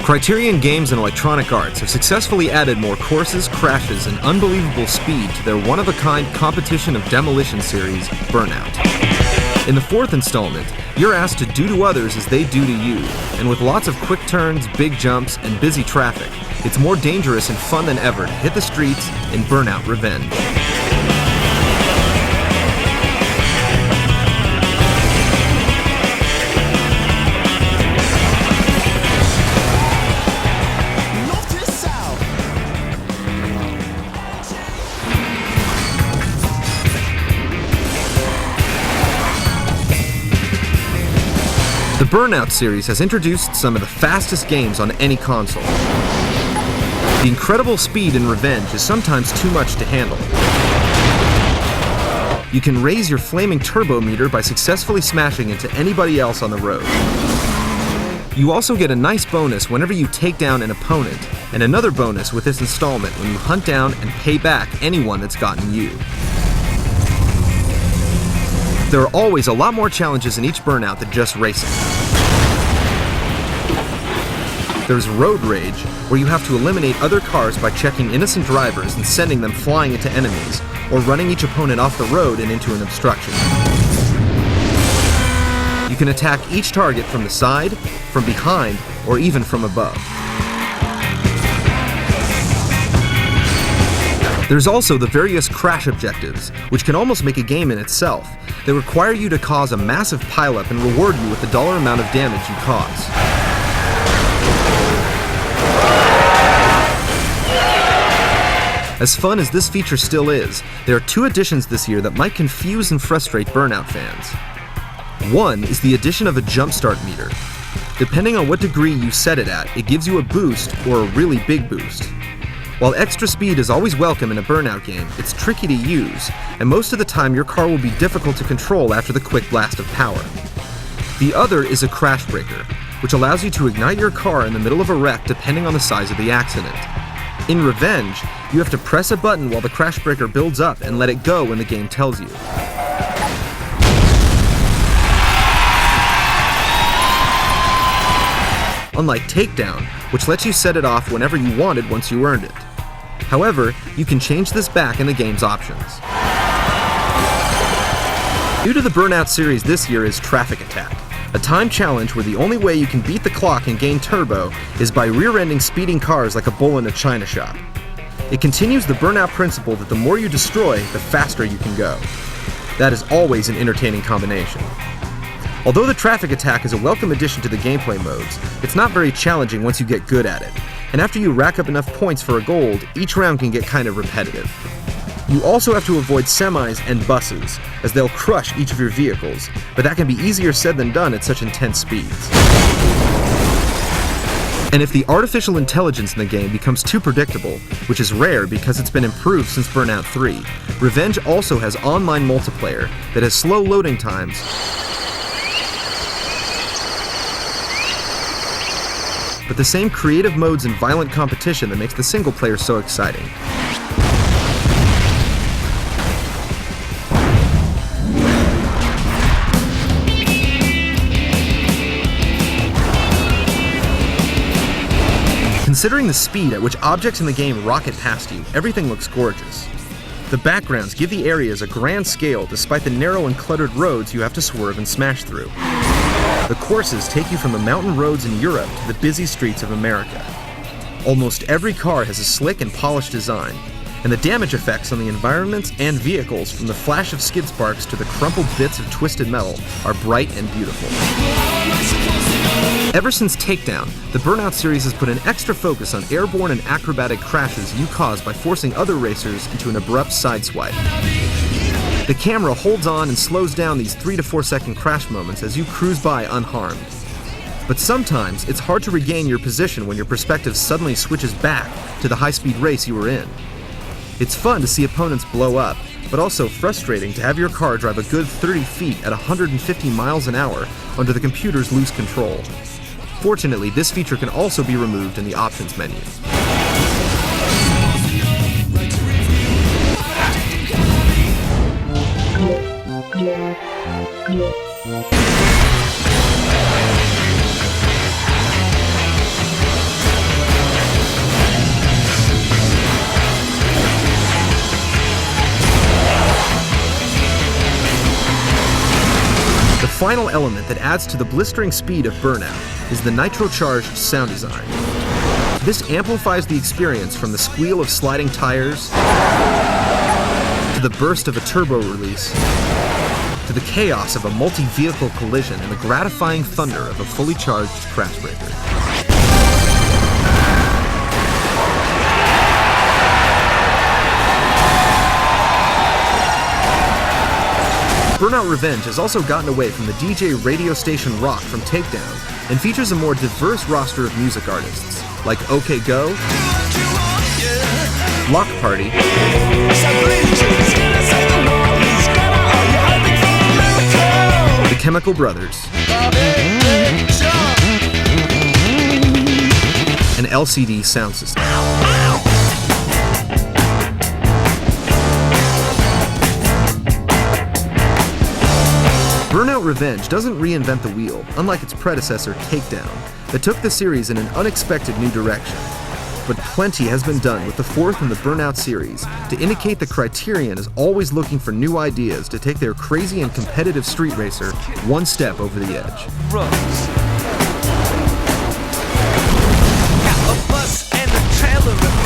Criterion Games and Electronic Arts have successfully added more courses, crashes, and unbelievable speed to their one-of-a-kind competition of demolition series, Burnout. In the fourth installment, you're asked to do to others as they do to you, and with lots of quick turns, big jumps, and busy traffic, it's more dangerous and fun than ever to hit the streets in Burnout Revenge. The Burnout series has introduced some of the fastest games on any console. The incredible speed in Revenge is sometimes too much to handle. You can raise your flaming turbo meter by successfully smashing into anybody else on the road. You also get a nice bonus whenever you take down an opponent, and another bonus with this installment when you hunt down and pay back anyone that's gotten you. There are always a lot more challenges in each Burnout than just racing. There's Road Rage, where you have to eliminate other cars by checking innocent drivers and sending them flying into enemies, or running each opponent off the road and into an obstruction. You can attack each target from the side, from behind, or even from above. There's also the various crash objectives, which can almost make a game in itself. They require you to cause a massive pileup and reward you with the dollar amount of damage you cause. As fun as this feature still is, there are two additions this year that might confuse and frustrate Burnout fans. One is the addition of a jumpstart meter. Depending on what degree you set it at, it gives you a boost or a really big boost. While extra speed is always welcome in a Burnout game, it's tricky to use, and most of the time your car will be difficult to control after the quick blast of power. The other is a crash breaker, which allows you to ignite your car in the middle of a wreck depending on the size of the accident. In Revenge, you have to press a button while the crash breaker builds up and let it go when the game tells you. Unlike Takedown, which lets you set it off whenever you wanted once you earned it. However, you can change this back in the game's options. New to the Burnout series this year is Traffic Attack, a time challenge where the only way you can beat the clock and gain turbo is by rear-ending speeding cars like a bull in a china shop. It continues the Burnout principle that the more you destroy, the faster you can go. That is always an entertaining combination. Although the Traffic Attack is a welcome addition to the gameplay modes, it's not very challenging once you get good at it, and after you rack up enough points for a gold, each round can get kind of repetitive. You also have to avoid semis and buses, as they'll crush each of your vehicles, but that can be easier said than done at such intense speeds. And if the artificial intelligence in the game becomes too predictable, which is rare because it's been improved since Burnout 3, Revenge also has online multiplayer that has slow loading times, but the same creative modes and violent competition that makes the single player so exciting. Considering the speed at which objects in the game rocket past you, everything looks gorgeous. The backgrounds give the areas a grand scale despite the narrow and cluttered roads you have to swerve and smash through. The courses take you from the mountain roads in Europe to the busy streets of America. Almost every car has a slick and polished design, and the damage effects on the environments and vehicles, from the flash of skid sparks to the crumpled bits of twisted metal, are bright and beautiful. Ever since Takedown, the Burnout series has put an extra focus on airborne and acrobatic crashes you cause by forcing other racers into an abrupt sideswipe. The camera holds on and slows down these 3 to 4 second crash moments as you cruise by unharmed. But sometimes, it's hard to regain your position when your perspective suddenly switches back to the high-speed race you were in. It's fun to see opponents blow up, but also frustrating to have your car drive a good 30 feet at 150 miles an hour under the computer's loose control. Fortunately, this feature can also be removed in the options menu. The final element that adds to the blistering speed of Burnout is the nitro-charged sound design. This amplifies the experience from the squeal of sliding tires, to the burst of a turbo release, to the chaos of a multi-vehicle collision and the gratifying thunder of a fully charged crash breaker. Burnout Revenge has also gotten away from the DJ radio station rock from Takedown and features a more diverse roster of music artists like OK Go, Block Party, The Chemical Brothers, and LCD Sound System. Burnout Revenge doesn't reinvent the wheel, unlike its predecessor, Takedown, that took the series in an unexpected new direction. But plenty has been done with the fourth in the Burnout series to indicate that Criterion is always looking for new ideas to take their crazy and competitive street racer one step over the edge. Got a bus and a trailer.